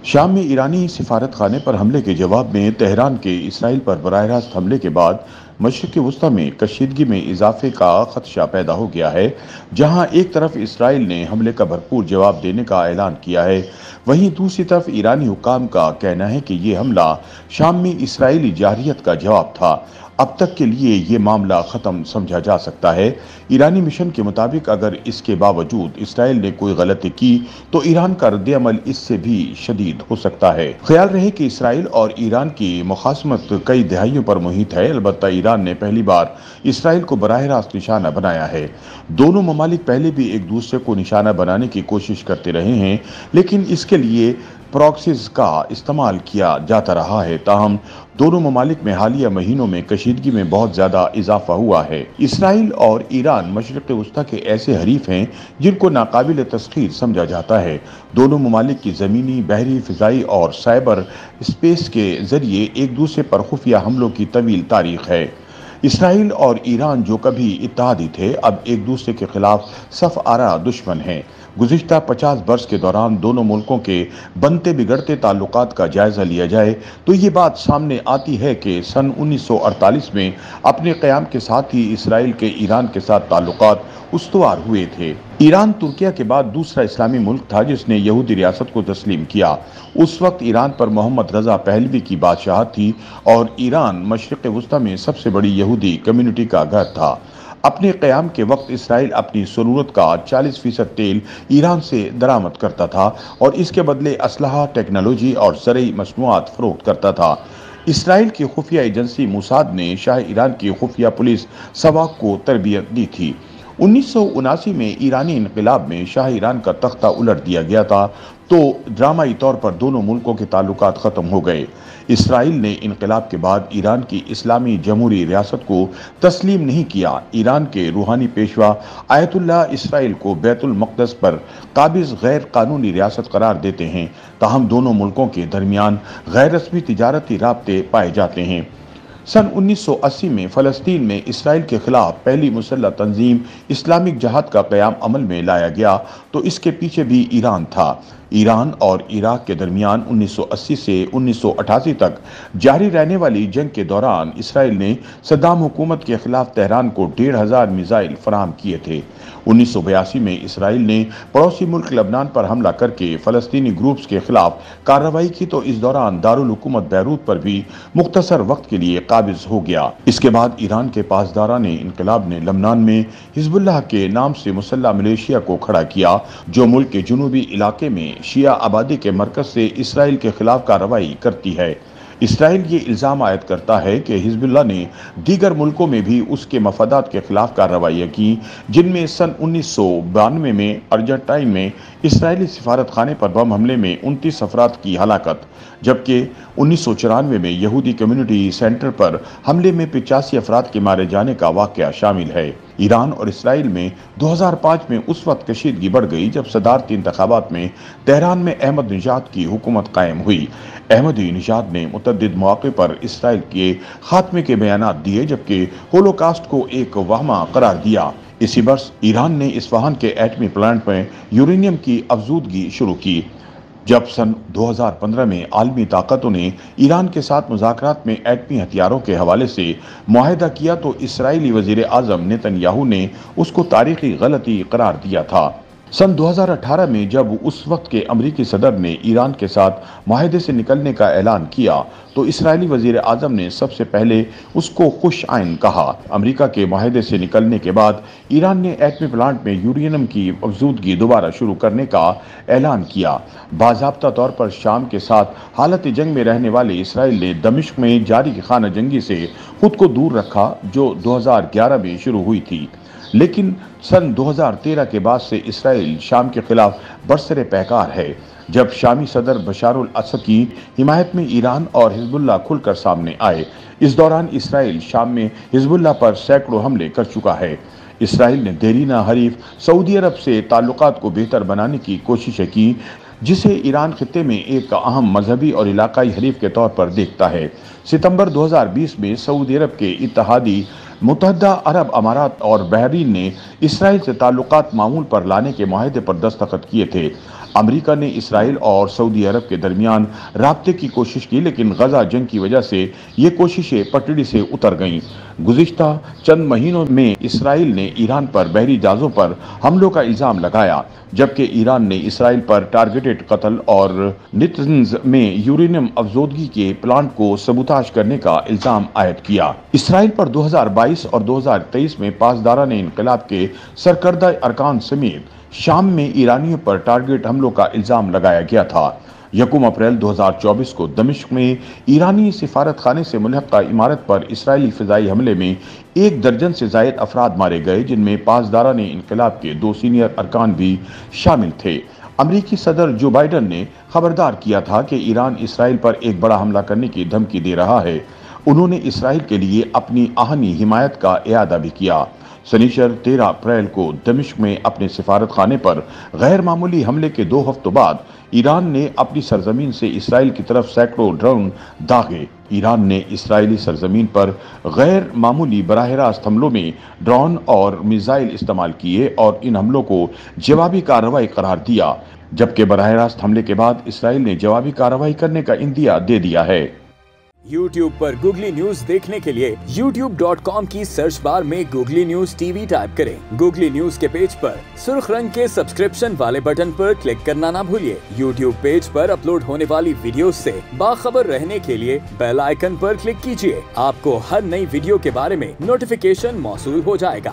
شام میں ایرانی سفارت خانے پر حملے کے جواب میں تہران کے اسرائیل پر براہ راست حملے کے بعد مشرق وسطی میں کشیدگی میں اضافے کا خدشہ پیدا ہو گیا ہے۔ جہاں ایک طرف اسرائیل نے حملے کا بھرپور جواب دینے کا اعلان کیا ہے، وہیں دوسری طرف ایرانی حکام کا کہنا ہے کہ یہ حملہ شام میں اسرائیلی جارحیت کا جواب تھا۔ اب تک کے لیے یہ معاملہ ختم سمجھا جا سکتا ہے۔ ایرانی مشن کے مطابق اگر اس کے باوجود اسرائیل نے کوئی غلطی کی تو ایران کا رد عمل اس سے بھی شدید ہو سکتا ہے۔ خیال رہے کہ اسرائیل اور ایران کی مخاصمت کئی دہائیوں پر محیط ہے، البتہ ایران نے پہلی بار اسرائیل کو براہ راست نشانہ بنایا ہے۔ دونوں ممالک پہلے بھی ایک دوسرے کو نشانہ بنانے کی کوشش کرتے رہے ہیں، لیکن اس کے لیے پراکسیز کا استعمال کیا جاتا رہا ہے۔ تاہم دونوں ممالک میں حالیہ مہینوں میں کشیدگی میں بہت زیادہ اضافہ ہوا ہے۔ اسرائیل اور ایران مشرق وسطی کے ایسے حریف ہیں جن کو ناقابل تسخیر سمجھا جاتا ہے۔ دونوں ممالک کی زمینی، بحری، فضائی اور سائبر اسپیس کے ذریعے ایک دوسرے پر خفیہ حملوں کی طویل تاریخ ہے۔ اسرائیل اور ایران جو کبھی اتحادی تھے، اب ایک دوسرے کے خلاف صف آرا دشمن ہیں۔ گزشتہ 50 برس کے دوران دونوں ملکوں کے بنتے بگڑتے تعلقات کا جائزہ لیا جائے تو یہ بات سامنے آتی ہے کہ سن 1948 میں اپنے قیام کے ساتھ ہی اسرائیل کے ایران کے ساتھ تعلقات استوار ہوئے تھے۔ ایران ترکیہ کے بعد دوسرا اسلامی ملک تھا جس نے یہودی ریاست کو تسلیم کیا۔ اس وقت ایران پر محمد رضا پہلوی کی بادشاہت تھی اور ایران مشرق وسطی میں سب سے بڑی یہودی کمیونٹی کا گھر تھا۔ اپنے قیام کے وقت اسرائیل اپنی ضرورت کا 40% تیل ایران سے درآمد کرتا تھا اور اس کے بدلے اسلحہ، ٹیکنالوجی اور زرعی مصنوعات فروخت کرتا تھا۔ اسرائیل کی خفیہ ایجنسی موساد نے شاہ ایران کی خفیہ پولیس سواک کو تربیت دی تھی۔ 1979 میں ایرانی انقلاب میں شاہ ایران کا تختہ الٹ دیا گیا تھا تو ڈرامائی طور پر دونوں ملکوں کے تعلقات ختم ہو گئے۔ اسرائیل نے انقلاب کے بعد ایران کی اسلامی جمہوری ریاست کو تسلیم نہیں کیا۔ ایران کے روحانی پیشوا آیت اللہ اسرائیل کو بیت المقدس پر قابض غیر قانونی ریاست قرار دیتے ہیں، تاہم دونوں ملکوں کے درمیان غیر رسمی تجارتی رابطے پائے جاتے ہیں۔ سن 1980 میں فلسطین میں اسرائیل کے خلاف پہلی مسلح تنظیم اسلامک جہاد کا قیام عمل میں لایا گیا تو اس کے پیچھے بھی ایران تھا۔ ایران اور عراق کے درمیان 1980 سے 1988 تک جاری رہنے والی جنگ کے دوران اسرائیل نے صدام حکومت کے خلاف تہران کو 1500 میزائل فراہم کیے تھے۔ 1982 میں اسرائیل نے پڑوسی ملک لبنان پر حملہ کر کے فلسطینی گروپس کے خلاف کارروائی کی تو اس دوران دارالحکومت بیروت پر بھی مختصر وقت کے لیے قابض ہو گیا۔ اس کے بعد ایران کے پاسداران انقلاب نے لبنان میں حزب اللہ کے نام سے مسلح ملیشیا کو کھڑا کیا جو ملک کے جنوبی علاقے میں شیعہ آبادی کے مرکز سے اسرائیل کے خلاف کارروائی کرتی ہے۔ اسرائیل یہ الزام عائد کرتا ہے کہ حزب اللہ نے دیگر ملکوں میں بھی اس کے مفادات کے خلاف کارروائیاں کی، جن میں سن 1992 میں ارجنٹائن میں اسرائیلی سفارت خانے پر بم حملے میں 29 افراد کی ہلاکت، جبکہ 1994 میں یہودی کمیونٹی سینٹر پر حملے میں 85 افراد کے مارے جانے کا واقعہ شامل ہے۔ ایران اور اسرائیل میں 2005 میں اس وقت کشیدگی بڑھ گئی جب صدارتی انتخابات میں تہران میں احمد نژاد کی حکومت قائم ہوئی۔ احمدی نژاد نے متعدد مواقع پر اسرائیل کے خاتمے کے بیانات دیے جبکہ ہولوکاسٹ کو ایک وہمہ قرار دیا۔ اسی برس ایران نے اصفہان کے ایٹمی پلانٹ میں یورینیم کی افزودگی شروع کی۔ جب سن 2015 میں عالمی طاقتوں نے ایران کے ساتھ مذاکرات میں ایٹمی ہتھیاروں کے حوالے سے معاہدہ کیا تو اسرائیلی وزیر اعظم نیتن یاہو نے اس کو تاریخی غلطی قرار دیا تھا۔ سن 2018 میں جب اس وقت کے امریکی صدر نے ایران کے ساتھ معاہدے سے نکلنے کا اعلان کیا تو اسرائیلی وزیر اعظم نے سب سے پہلے اس کو خوش آئند کہا۔ امریکہ کے معاہدے سے نکلنے کے بعد ایران نے ایٹمی پلانٹ میں یورینیم کی افزودگی دوبارہ شروع کرنے کا اعلان کیا۔ باضابطہ طور پر شام کے ساتھ حالت جنگ میں رہنے والے اسرائیل نے دمشق میں جاری خانہ جنگی سے خود کو دور رکھا جو 2011 میں شروع ہوئی تھی، لیکن سن 2013 کے بعد سے اسرائیل شام کے خلاف برسر پیکار ہے۔ جب شامی صدر بشار الاسد کی حمایت میں ایران اور حزب اللہ کھل کر سامنے آئے، اس دوران اسرائیل شام میں حزب اللہ پر سینکڑوں حملے کر چکا ہے۔ اسرائیل نے دیرینہ حریف سعودی عرب سے تعلقات کو بہتر بنانے کی کوششیں کی، جسے ایران خطے میں ایک اہم مذہبی اور علاقائی حریف کے طور پر دیکھتا ہے۔ ستمبر 2020 میں سعودی عرب کے اتحادی متحدہ عرب امارات اور بحرین نے اسرائیل سے تعلقات معمول پر لانے کے معاہدے پر دستخط کیے تھے۔ امریکہ نے اسرائیل اور سعودی عرب کے درمیان رابطے کی کوشش کی، لیکن غزہ جنگ کی وجہ سے یہ کوششیں پٹڑی سے اتر گئیں۔ گزشتہ چند مہینوں میں اسرائیل نے ایران پر بحری جہازوں پر حملوں کا الزام لگایا، جبکہ ایران نے اسرائیل پر ٹارگیٹڈ قتل اور نتنز میں یورینیم افزودگی کے پلانٹ کو سبوتاژ کرنے کا الزام عائد کیا۔ اسرائیل پر 2022 اور 2023 میں پاسداران انقلاب کے سرکردہ ارکان سمیت شام میں ایرانیوں پر ٹارگٹ حملوں کا الزام لگایا گیا تھا۔ 1 اپریل 2024 کو دمشق میں ایرانی سفارت خانے سے ملحقہ عمارت پر اسرائیلی فضائی حملے میں 1 درجن سے زائد افراد مارے گئے، جن میں پاسداران انقلاب کے 2 سینئر ارکان بھی شامل تھے۔ امریکی صدر جو بائیڈن نے خبردار کیا تھا کہ ایران اسرائیل پر ایک بڑا حملہ کرنے کی دھمکی دے رہا ہے۔ انہوں نے اسرائیل کے لیے اپنی آہنی حمایت کا اعادہ بھی کیا۔ سنیچر 13 اپریل کو دمشق میں اپنے سفارت خانے پر غیر معمولی حملے کے 2 ہفتوں بعد ایران نے اپنی سرزمین سے اسرائیل کی طرف سینکڑوں ڈرون داغے۔ ایران نے اسرائیلی سرزمین پر غیر معمولی براہ راست حملوں میں ڈرون اور میزائل استعمال کیے اور ان حملوں کو جوابی کارروائی قرار دیا، جبکہ براہ راست حملے کے بعد اسرائیل نے جوابی کارروائی کرنے کا عندیہ دے دیا ہے۔ YouTube پر گوگلی نیوز دیکھنے کے لیے youtube.com کی سرچ بار میں googly news T V type کریں۔ گوگلی نیوز کے پیج پر سرخ رنگ کے سبسکرپشن والے بٹن پر کلک کرنا نہ بھولیے۔ YouTube پیج پر اپلوڈ ہونے والی ویڈیوز سے باخبر رہنے کے لیے بیل آئیکن پر کلک کیجیے۔ آپ کو ہر نئی ویڈیو کے بارے میں نوٹیفیکیشن موصول ہو جائے گا۔